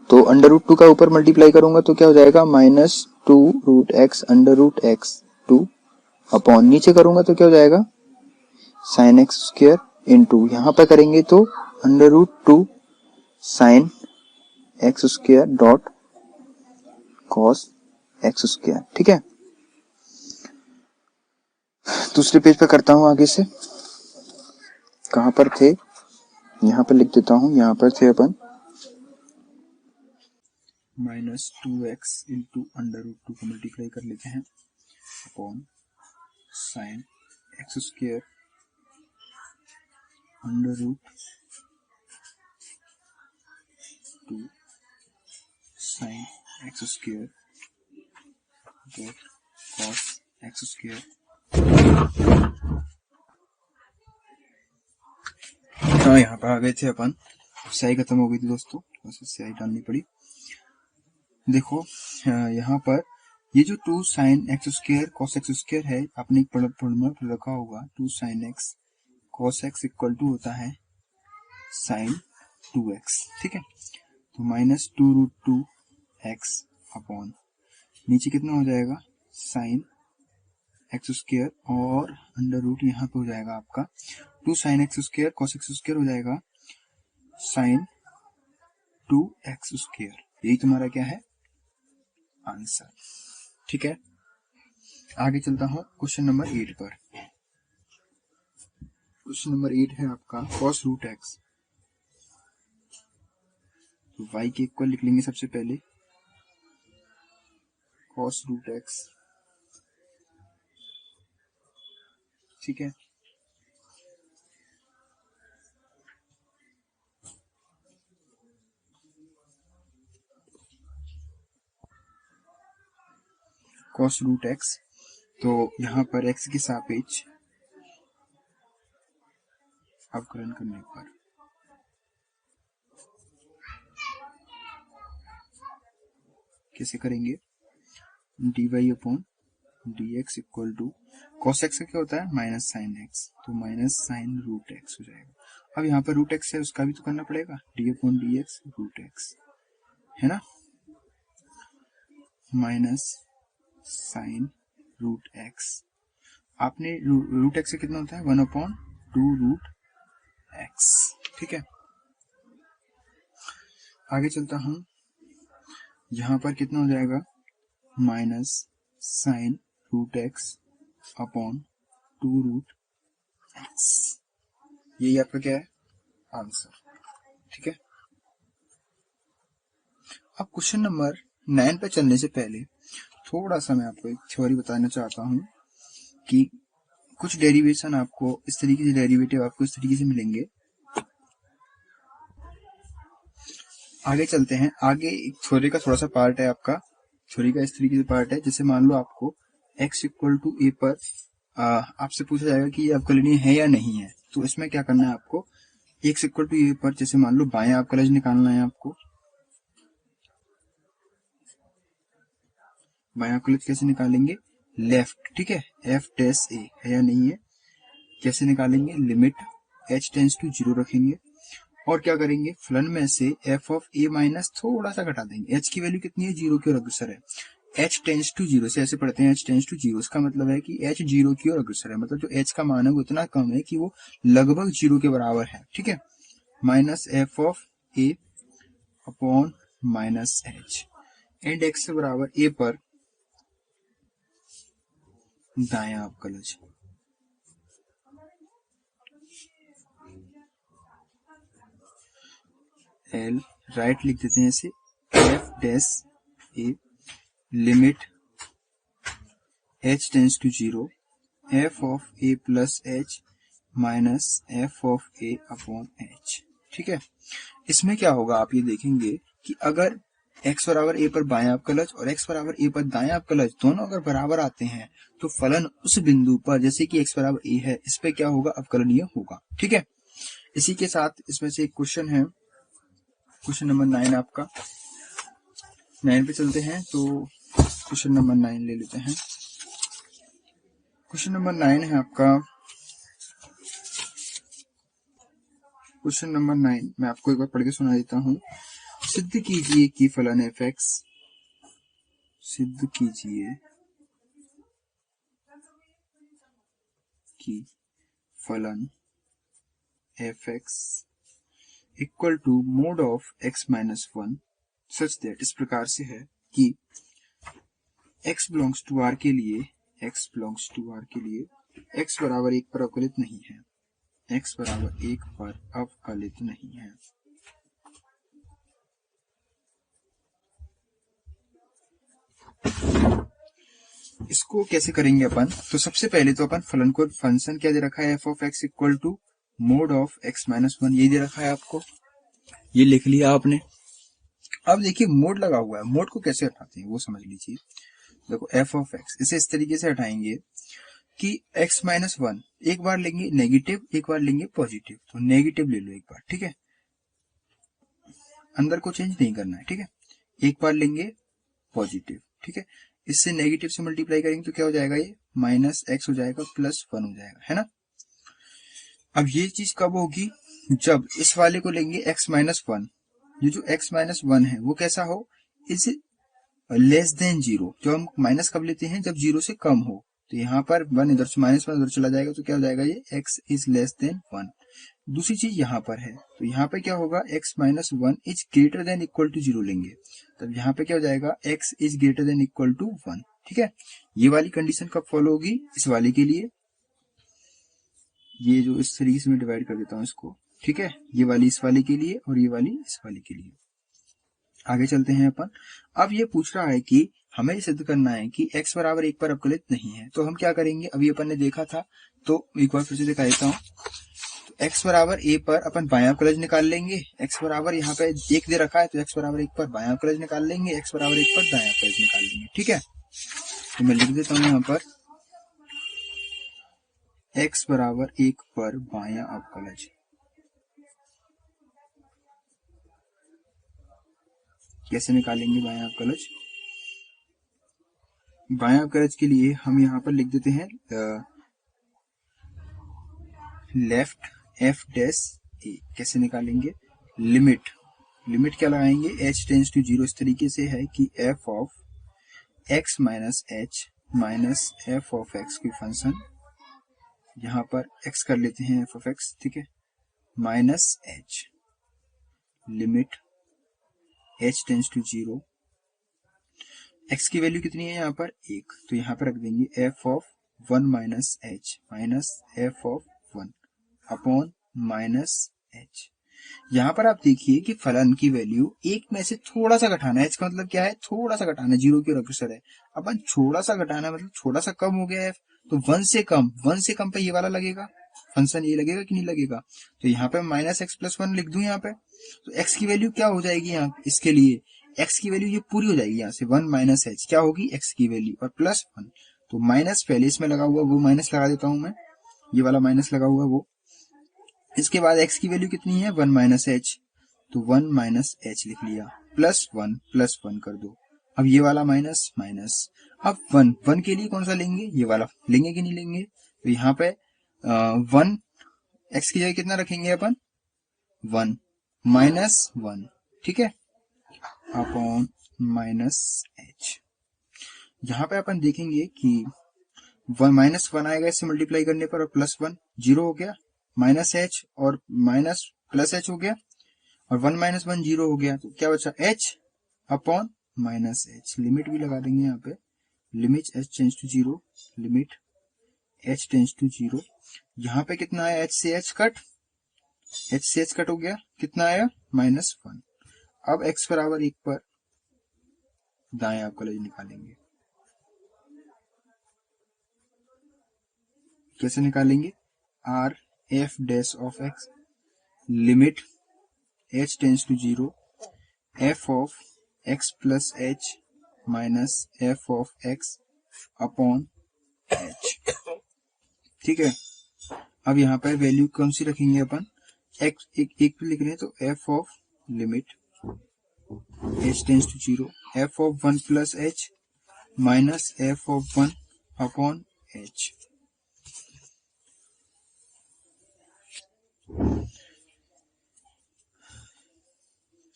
तो अंडर रूट 2 का ऊपर मल्टीप्लाई करूंगा तो क्या हो जाएगा -2√x under root x 2 upon नीचे करूंगा तो क्या हो जाएगा साइन एक्स स्क्वायर इंटू यहाँ पर करेंगे तो under root 2 sine x square dot cos x square. ठीक है, दूसरे पेज पे करता हूं आगे से। कहां पर थे, यहां पर लिख देता हूं, यहां पर थे अपन -2x इंटू अंडर रूट 2 को मल्टीप्लाई कर लेते हैं upon sine x square under root 2 sine x square dot cos x square. हाँ, यहाँ पर आ गए थे अपन, स्याही खत्म हो गई थी दोस्तों, बस स्याही डालनी पड़ी। देखो यहाँ पर ये जो 2 sine x square cos x square है, आपने एक फॉर्मूला पढ़ रखा होगा 2 sine x cos x equal to होता है साइन 2x। ठीक है, तो -2√2x अपॉन नीचे कितना हो जाएगा साइन एक्स स्क्वायर और अंडर रूट यहाँ पे हो जाएगा आपका 2 sine x square cos x square हो जाएगा साइन 2x स्क्वायर। यही तुम्हारा क्या है आंसर। ठीक है, आगे चलता हूं क्वेश्चन नंबर 8 पर। क्वेश्चन नंबर 8 है आपका कॉस रूट एक्स। तो y के इक्वल लिख लेंगे सबसे पहले कॉस रूट एक्स। ठीक है, कॉस रूट एक्स, तो यहाँ पर x के सापेक्ष अवकलन करने पर कैसे करेंगे dy upon dx equal to cos x का क्या होता है माइनस साइन एक्स, तो माइनस साइन रूट एक्स हो जाएगा। अब यहाँ पर रूट एक्स है उसका भी तो करना पड़ेगा, d upon d x root x है ना, माइनस साइन रूट एक्स। आपने रूट एक्स से कितना होता है 1/2√x। ठीक है, आगे चलता हूं, यहां पर कितना हो जाएगा minus sine root x upon 2√x। यही आपका क्या है आंसर। ठीक है, अब क्वेश्चन नंबर 9 पे चलने से पहले थोड़ा सा मैं आपको एक थ्योरी बताना चाहता हूं कि कुछ डेरिवेशन आपको इस तरीके से, डेरिवेटिव आपको इस तरीके से मिलेंगे। आगे चलते हैं, आगे थ्योरी का थोड़ा सा पार्ट है आपका, थ्योरी का इस तरीके से पार्ट है, जैसे मान लो आपको x इक्वल टू ए पर आपसे पूछा जाएगा कि ये अवकलनीय है या नहीं है। तो इसमें क्या करना है आपको, x इक्वल टू ए पर जैसे मान लो बाएं अवकलज निकालना है आपको। बाएं अवकलज कैसे निकालेंगे, लेफ्ट। ठीक है, f डैश a है या नहीं है, कैसे निकालेंगे, लिमिट h टेंस टू 0 रखेंगे और क्या करेंगे फलन में से f ऑफ a माइनस थोड़ा सा घटा देंगे। h की वैल्यू कितनी है 0 की ओर अग्रसर है, h टेंस टू 0 से ऐसे पढ़ते हैं h टेंस टू 0, इसका मतलब है कि h 0 की ओर अग्रसर है, मतलब जो h का मान है वो इतना कम है कि वो लगभग 0 के बराबर है। ठीक है, minus f of a upon minus h and x से बराबर a पर दायां अवकलज। एल राइट लिख देते हैं इसे, f dash a limit h tends to 0 f of a plus h minus f of a upon h। ठीक है, इसमें क्या होगा आप ये देखेंगे कि अगर x बराबर a पर बायां अवकलज और x बराबर a पर दायां अवकलज दोनों अगर बराबर आते हैं तो फलन उस बिंदु पर, जैसे कि x बराबर a है, इस पे क्या होगा, अवकलनीय होगा। ठीक है, इसी के साथ इसमें से एक क्वेश्चन है, क्वेश्चन नंबर 9 आपका। 9 पे चलते हैं, तो क्वेश्चन नंबर 9 ले लेते हैं। क्वेश्चन नंबर 9 है आपका, क्वेश्चन नंबर 9 मैं आपको एक बार पढ़ के सुना देता हूँ। सिद्ध कीजिए कि फलन f(x), सिद्ध कीजिए कि फलन f(x) equal to mod of x minus 1 such that, इस प्रकार से है कि x बिलोंग्स टू r के लिए, x बिलोंग्स टू r के लिए x बराबर 1 पर अवकलित नहीं है, x बराबर 1 पर अवकलित नहीं है। इसको कैसे करेंगे अपन, तो सबसे पहले तो अपन फलन को, फंक्शन क्या दे रखा है, f of x equal to mod of x minus 1, ये दे रखा है आपको, ये लिख लिया आपने। अब देखिए मोड लगा हुआ है, मोड को कैसे हटाते हैं वो समझ लीजिए। देखो f ऑफ x, इसे इस तरीके से हटाएंगे कि x माइनस 1 एक बार लेंगे नेगेटिव, एक बार लेंगे पॉजिटिव, तो नेगेटिव ले लो एक बार, ठीक है, अंदर को चेंज नहीं करना है, ठीक है, एक बार लेंगे पॉजिटिव, ठीक है, इससे नेगेटिव से मल्टीप्लाई करेंगे तो क्या हो जाएगा, ये माइनस एक्स हो जाएगा प्लस 1 हो जाएगा, है ना। अब ये चीज कब होगी, जब इस वाले को लेंगे x माइनस 1, ये जो x माइनस 1 है वो कैसा हो, इज लेस देन 0। जो हम माइनस कब लेते हैं, जब 0 से कम हो, तो यहाँ पर 1 इधर से माइनस 1 उधर चला जाएगा, तो क्या हो जाएगा, ये x इज लेस देन 1। दूसरी चीज यहाँ पर है, तो यहाँ पे क्या होगा, x minus 1 is greater than equal to 0 लेंगे, तब यहाँ पे क्या हो जाएगा, x is greater than equal to 1। ठीक है, ये वाली कंडीशन कब फॉलो होगी, इस वाले के लिए, ये जो इस तरीके से मैं डिवाइड कर देता हूँ इसको, ठीक है, ये वाली इस वाले के लिए और ये वाली इस वाले के लिए। आगे चलते हैं अपन। अब ये पूछ रहा है कि हमें ये सिद्ध करना है कि x बराबर 1 पर अवकलित नहीं है, तो हम क्या करेंगे, अभी अपन ने देखा था, तो एक बार फिर से दिखा देता हूँ। तो x बराबर a पर अपन बायां अवकलज निकाल लेंगे, x बराबर यहाँ पे 1 दे रखा है, तो x बराबर 1 पर बायां अवकलज निकाल लेंगे, x बराबर 1 पर दायां अवकलज निकाल लेंगे। ठीक है, तो मैं लिख देता हूँ यहाँ पर x बराबर 1 पर बायां अवकलज, कैसे निकालेंगे बायां अवकलज, बायां अवकलज के लिए हम यहाँ पर लिख देते हैं लेफ्ट f डैश a, कैसे निकालेंगे, लिमिट, लिमिट क्या लगाएंगे, h टेंस टू 0, इस तरीके से है कि f of x minus h minus f of x की फंक्शन, यहाँ पर x कर लेते हैं f ऑफ x, ठीक है, minus h, limit h tends to 0, x की वैल्यू कितनी है यहाँ पर 1, तो यहाँ पर रख देंगे f of 1 minus h minus f of 1 upon minus h। यहाँ पर आप देखिए कि फलन की वैल्यू 1 में से थोड़ा सा घटाना है, h का मतलब क्या है, थोड़ा सा घटाना, 0 की अग्रसर है, अपन थोड़ा सा घटाना मतलब थोड़ा सा कम हो गया है, तो 1 से कम, 1 से कम पे ये वाला लगेगा, फंक्शन ये लगेगा कि नहीं लगेगा, तो यहाँ पे माइनस एक्स प्लस 1 लिख दूं यहाँ पे, तो x की वैल्यू क्या हो जाएगी, यहाँ इसके लिए x की वैल्यू ये पूरी हो जाएगी, यहाँ से 1 माइनस h क्या होगी, x की वैल्यू और प्लस 1, तो माइनस पहले इसमें लगा हुआ वो माइनस लगा देता हूं मैं, ये वाला माइनस लगा हुआ वो, इसके बाद x की वैल्यू कितनी है 1 माइनस h, तो 1 माइनस h लिख लिया, प्लस 1 कर दो, अब ये वाला माइनस माइनस, अब 1 के लिए कौन सा लेंगे, ये वाला लेंगे कि नहीं लेंगे, तो यहाँ पे 1 x की जगह कितना रखेंगे अपन 1 माइनस 1, ठीक है, अपॉन माइनस h। यहाँ पे अपन देखेंगे कि 1 माइनस 1 आएगा इससे मल्टीप्लाई करने पर, और प्लस 1 0 हो गया, माइनस h और माइनस प्लस h हो गया, और 1 माइनस 1 0 हो गया, तो क्या बचा h upon minus h। Limit भी लगा देंगे यहाँ पे, limit h tends to 0, limit h tends to 0, यहाँ पे कितना आया, h से h कट, h से h कट हो गया, कितना आया माइनस 1। अब x बराबर 1 पर दाएं अवकलज निकालेंगे, कैसे निकालेंगे, r f dash of x, limit h tends to 0, f of x plus h minus f of x upon h. ठीक है, अब यहाँ पर वैल्यू कौन सी रखेंगे अपन, एक्स एक पे लिख रहे हैं तो f of limit h tends to zero f of one plus h minus f of one upon h.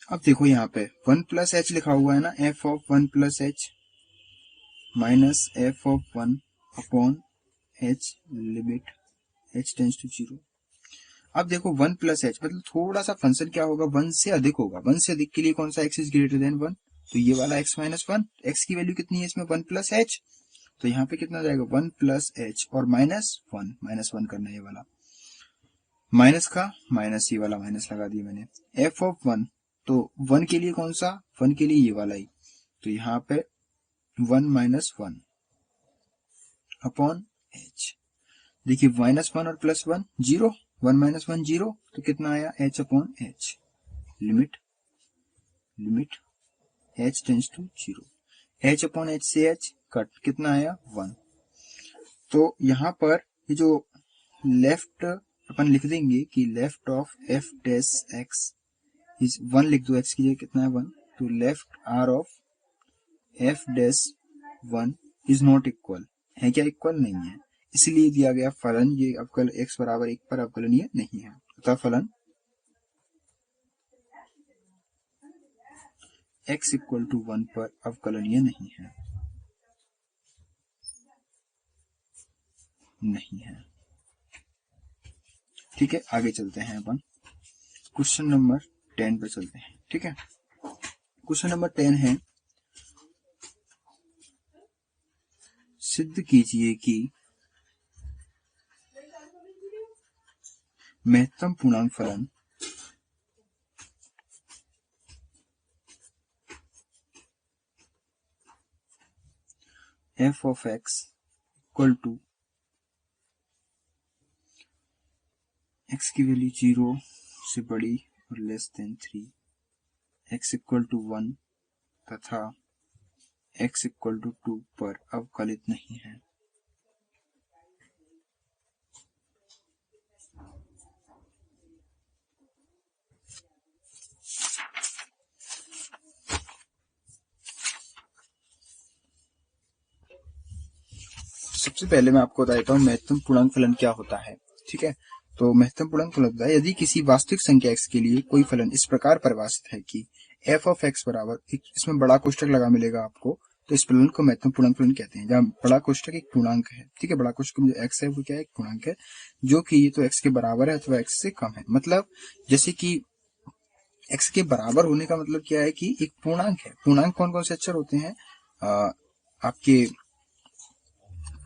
अब देखो यहाँ पे वन प्लस एच लिखा हुआ है ना, f of one plus h minus f of one upon h limit h tends to zero. अब देखो वन प्लस एच मतलब थोड़ा सा फंक्शन क्या होगा, वन से अधिक होगा। वन से अधिक के लिए कौन सा x is greater then one, तो ये वाला एक्स माइनस वन। एक्स की वैल्यू कितनी है इसमें, वन प्लस एच, तो यहाँ पे कितना जाएगा वन प्लस एच और माइनस वन करना है, ये वाला माइनस का माइनस, ये वाला माइनस लगा दिया मैंने। एफ ऑफ वन, तो वन के लिए कौन सा, वन के लिए ये वाला ही, तो यहाँ पे one minus one upon h. देखिए माइनस वन और plus one zero, one minus one zero, तो कितना आया h upon h. Limit h tends to zero, h upon h से एच कट, कितना आया वन। तो यहाँ पर ये जो लेफ्ट अपन लिख देंगे कि left of f dash x is one, लिख दो एक्स की जगह कितना है वन, तो left r of f dash one is not equal, है क्या इक्वल नहीं है, इसलिए दिया गया फलन ये अवकल x बराबर एक पर अवकलनीय नहीं है, अतः फलन x इक्वल टू वन पर अवकलनीय नहीं है। ठीक है, आगे चलते हैं अपन क्वेश्चन नंबर 10 पे चलते हैं। ठीक है, क्वेश्चन नंबर 10 है, सिद्ध कीजिए कि महत्तम पूर्णांक फलन f of x equal to x की वैल्यू 0 से बड़ी और less than 3, x equal to 1 तथा x इक्वल टू 2 पर अवकलित नहीं है। सबसे पहले मैं आपको बता देता हूँ महत्तम पूर्णांक फलन क्या होता है। ठीक है, तो महत्तम पूर्णांक फलन होता है यदि किसी वास्तविक संख्या x के लिए कोई फलन इस प्रकार परिभाषित है कि f ऑफ x बराबर, इसमें बड़ा कोष्ठक लगा मिलेगा आपको, तो इस फलन को महत्तम पूर्णांक फलन कहते हैं, जहाँ बड़ा कोष्ठक एक पूर्णांक है। ठीक है, बड़ा कोष्ठक में जो x है वो क्या है, एक पूर्णांक है, जो कि ये तो x के बराबर है अथवा x से कम है। मतलब जैसे कि x के बराबर होने का मतलब क्या है कि एक पूर्णांक है। पूर्णांक कौन कौन से अक्षर होते हैं, आपके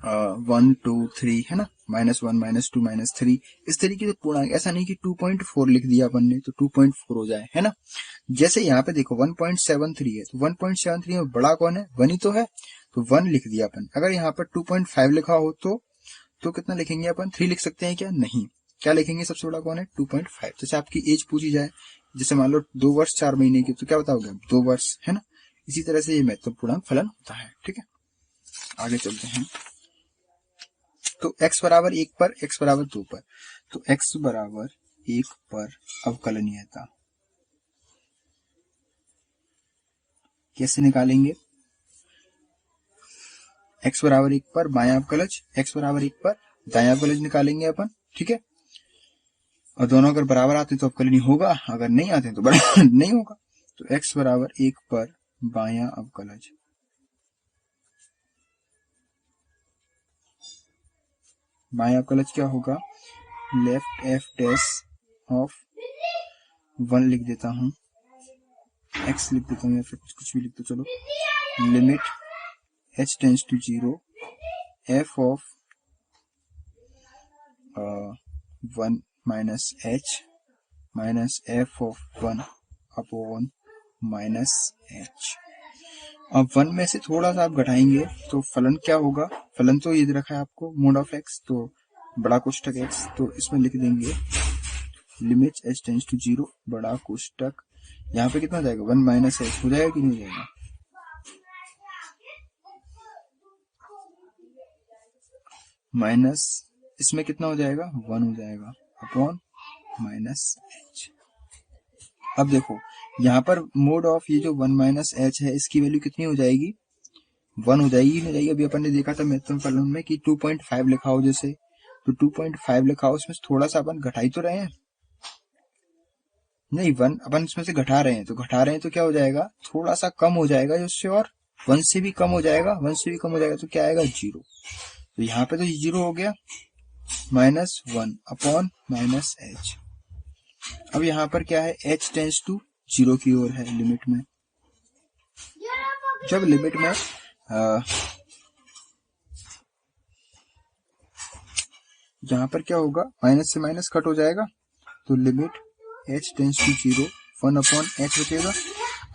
1 2 3 है ना, -1 -2 -3, इस तरीके से पूर्णांक। ऐसा नहीं कि 2.4 लिख दिया अपन ने तो 2.4 हो जाए, है ना। जैसे यहाँ पे देखो 1.73 है, तो 1.73 में बड़ा कौन है, 1 ही तो है, तो 1 लिख दिया अपन। अगर यहाँ पर 2.5 लिखा हो तो कितना लिखेंगे अपन, 3 लिख सकते हैं क्या, नहीं, क्या लिखेंगे, सबसे बड़ा कौन है 2.5। जैसे आपकी एज पूछी जाए, जैसे मान लो 2 वर्ष 4 महीने की, तो क्या बताओगे 2 वर्ष, है ना। इसी तरह से ये महत्तम पूर्णांक फलन होता है। ठीक है, आगे चलते हैं। तो x बराबर 1 पर, x बराबर 2 पर, तो x बराबर 1 पर अवकलनीयता कैसे निकालेंगे, x बराबर 1 पर बायां अवकलज, x बराबर 1 पर दायां अवकलज निकालेंगे अपन। ठीक है, और दोनों अगर बराबर आते तो अवकलनीय होगा, अगर नहीं आते तो बराबर नहीं होगा। तो x बराबर 1 पर बायां अवकलज, बायां अवकलज क्या होगा, लेफ्ट एफ डैश ऑफ 1 लिख देता हूं, x लिख देता हूं या फिर कुछ भी लिख दो, चलो, limit h tends to 0 f of 1 minus h minus f of 1 upon minus h। अब 1 में से थोड़ा सा आप घटाएंगे तो फलन क्या होगा, फलन तो ये रखा है आपको मोड ऑफ x, तो बड़ा कोष्ठक x, तो इसमें लिख देंगे लिमिट h टेंस टू 0 बड़ा कोष्ठक यहाँ पे कितना हो जाएगा 1 माइनस एच हो जाएगा कि नहीं हो जाएगा, माइनस इसमें कितना हो जाएगा 1 हो जाएगा अपॉन माइनस एच। अब देखो यहाँ पर मोड ऑफ ये जो 1 माइनस एच है इसकी वैल्यू कितनी हो जाएगी 1 हो जाएगी नहीं जाएगी। अभी अपन ने देखा था मैथमेटिकल प्रॉब्लम में कि 2.5 लिखा हो जैसे, तो 2.5 लिखा हो उसमें थोड़ा सा अपन घटा ही तो रहे हैं, नहीं 1 अपन इसमें से घटा रहे हैं, तो घटा रहे हैं तो क्या हो जाएगा थोड़ा सा कम हो जाएगा उससे, और 1 से भी कम हो जाएगा, 1 से भी कम हो जाएगा तो क्या आएगा 0। तो यहाँ पे तो 0 हो गया, -1 अपॉन माइनस एच। अब यहाँ पर क्या है h टेंस टू 0 की ओर है लिमिट में। जब लिमिट में यहाँ पर क्या होगा माइनस से माइनस कट हो जाएगा, तो limit h tends to 0 1 upon h बचेगा।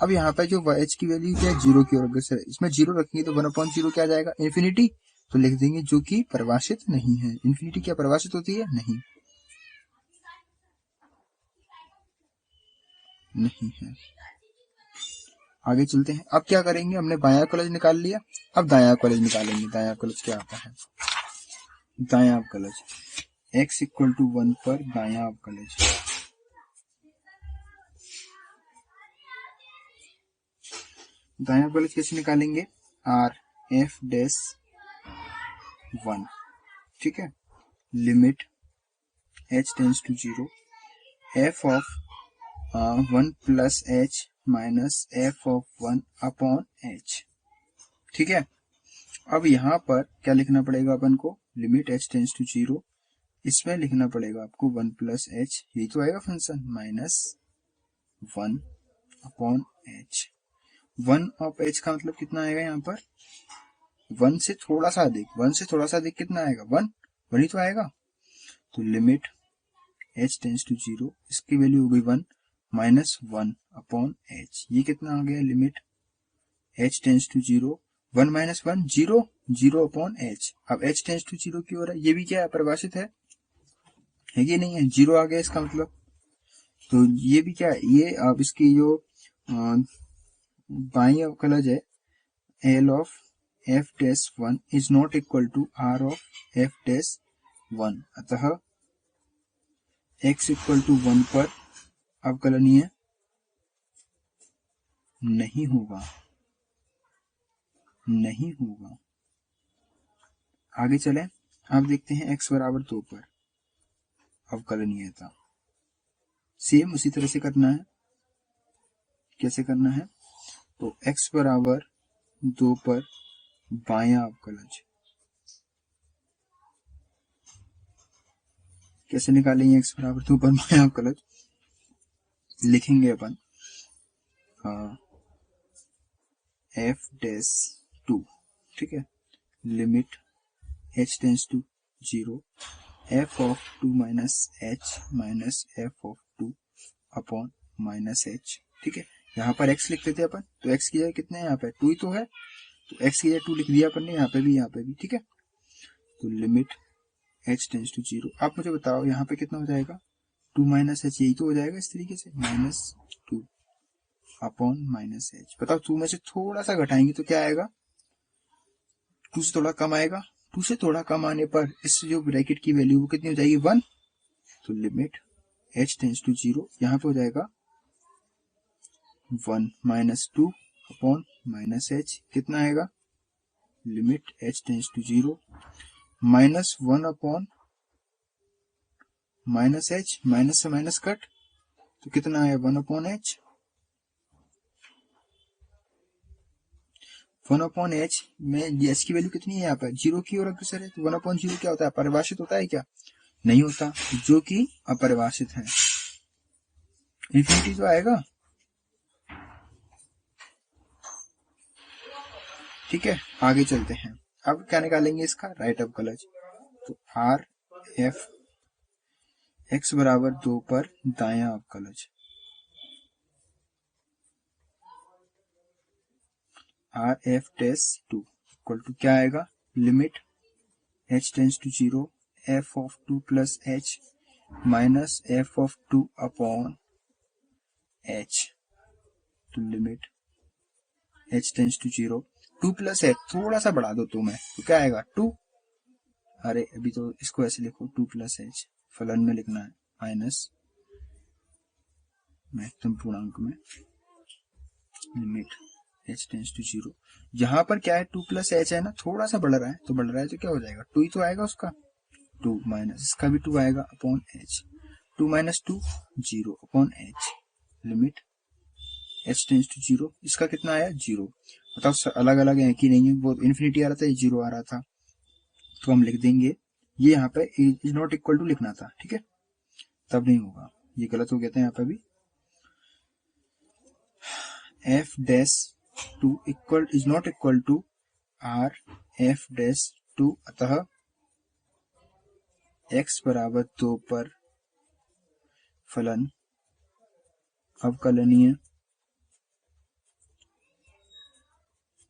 अब यहाँ पर जो h की वैल्यू क्या है 0 की ओर, अगर इसमें 0 रखेंगे तो 1 अपॉन 0 क्या आ जाएगा इन्फिनिटी, तो लिख देंगे जो कि परिभाषित नहीं है। इन्फिनिटी क्या परिभाषित होती है नहीं, नहीं है। आगे चलते हैं। अब क्या करेंगे, हमने बायां कॉलेज निकाल लिया, अब दायां कॉलेज निकालेंगे। दायां कॉलेज क्या आता है, दायां कॉलेज x इक्वल टू 1 पर दायां कॉलेज, दायां कॉलेज कैसे निकालेंगे आर एफ डैश 1, ठीक है, limit h tends to 0 f of 1 plus h minus f of 1 upon h, ठीक है। अब यहाँ पर क्या लिखना पड़ेगा अपन को, लिमिट h टेंस टू 0, इसमें लिखना पड़ेगा आपको 1 प्लस h, यही तो आएगा function, minus 1 upon h। 1 of h का मतलब कितना आएगा यहाँ पर 1 से थोड़ा सा अधिक, 1 से थोड़ा सा अधिक कितना आएगा 1, 1 ही तो आएगा। तो लिमिट h टेंस टू 0, इसकी वैल्यू हो गई 1 माइनस 1 अपॉन h, ये कितना आ गया limit h tends to 0 1 minus 1 0 0 upon h। अब h टेंस टू 0 की ओर है, ये भी क्या है परिभाषित है कि नहीं है, 0 आ गया इसका मतलब, तो ये भी क्या है ये, अब इसकी जो बाई अवकलज है L of f dash 1 is not equal to R of f dash 1, अतः x इक्वल टू 1 पर अवकलनीय नहीं होगा, नहीं होगा। आगे चले, आप देखते हैं x बराबर 2 पर अवकलनीयता, सेम उसी तरह से करना है। कैसे करना है, तो x बराबर 2 पर बायां अवकलज, कैसे निकालेंगे x बराबर 2 पर बायां अवकलज, लिखेंगे अपन f डैश 2, ठीक है, limit h tends to 0 f of 2 minus h minus f of 2 upon minus h, ठीक है। यहाँ पर x लिख देते अपन, तो x की जगह कितने हैं यहाँ पे 2 ही तो है, तो x की जगह 2 लिख दिया अपन ने, यहाँ पे भी, ठीक है। तो लिमिट h टेंस टू 0, आप मुझे बताओ यहाँ पे कितना हो जाएगा 2 माइनस h, यही तो हो जाएगा इस तरीके से, माइनस 2 अपॉन माइनस h। बताओ 2 में से थोड़ा सा घटाएंगे तो क्या आएगा 2 से थोड़ा कम आएगा, 2 से थोड़ा कम आने पर इस जो ब्रैकेट की वैल्यू वो कितनी हो जाएगी 1, तो लिमिट h टेंस टू 0, यहाँ पे हो जाएगा 1 माइनस 2 अपॉन माइनस h, कितना आएगा limit h tends to 0 minus 1 upon minus h, minus से माइनस कट, तो कितना आया 1 अपॉन h, 1 अपॉन h में h की वैल्यू कितनी है यहाँ पर 0 की ओर अग्रसर है, तो 1 अपॉन 0 क्या होता है परिभाषित होता है क्या, नहीं होता, जो कि अपरिभाषित है, इन्फिनिटी तो आएगा, ठीक है। आगे चलते हैं, अब क्या निकालेंगे इसका राइट अवकलज, तो आर एफ x बराबर 2 पर दायां अवकलज, r f dash 2 equal to क्या आएगा limit h tends to 0 f of 2 plus h minus f of 2 upon h, तो limit h tends to 0, 2 plus h थोड़ा सा बढ़ा दो तुम्हें तो क्या आएगा 2, अरे अभी तो इसको ऐसे लिखो 2 प्लस h, फलन में लिखना है माइनस महत्तम पूर्णांक में लिमिट h टेंस टू 0। यहाँ पर क्या है 2 प्लस h है ना, थोड़ा सा बढ़ रहा है तो क्या हो जाएगा 2 ही तो आएगा उसका, 2 माइनस इसका भी 2 आएगा upon h, 2 minus 2 0 upon h, limit h tends to 0, इसका कितना आया 0। बताओ अलग अलग है कि नहीं है, वो इन्फिनिटी आ रहा था, ये 0 आ रहा था, तो हम लिख देंगे ये यहाँ पे इज नॉट इक्वल टू लिखना था, ठीक है, तब नहीं होगा, ये गलत हो गया था यहाँ पे भी। f dash two equal is not equal to r f dash two, अतः x बराबर 2 पर फलन अवकलनीय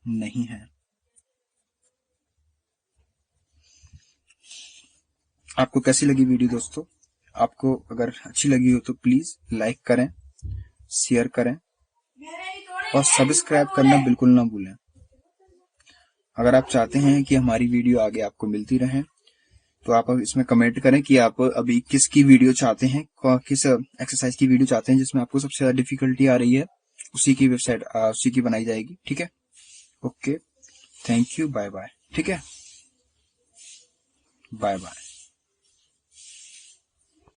नहीं है। आपको कैसी लगी वीडियो दोस्तों? आपको अगर अच्छी लगी हो तो प्लीज लाइक करें, शेयर करें और सब्सक्राइब करना बिल्कुल ना भूलें। अगर आप चाहते हैं कि हमारी वीडियो आगे आपको मिलती रहे तो आप इसमें कमेंट करें कि आप अभी किसकी वीडियो चाहते हैं, किस एक्सरसाइज की वीडियो चाहते हैं जिसमें आपको सबसे ज्यादा डिफिकल्टी आ रही है, उसी की वेबसाइट उसी की बनाई जाएगी, ठीक है। Okay, thank you, bye bye, ठीक है, बाय बाय।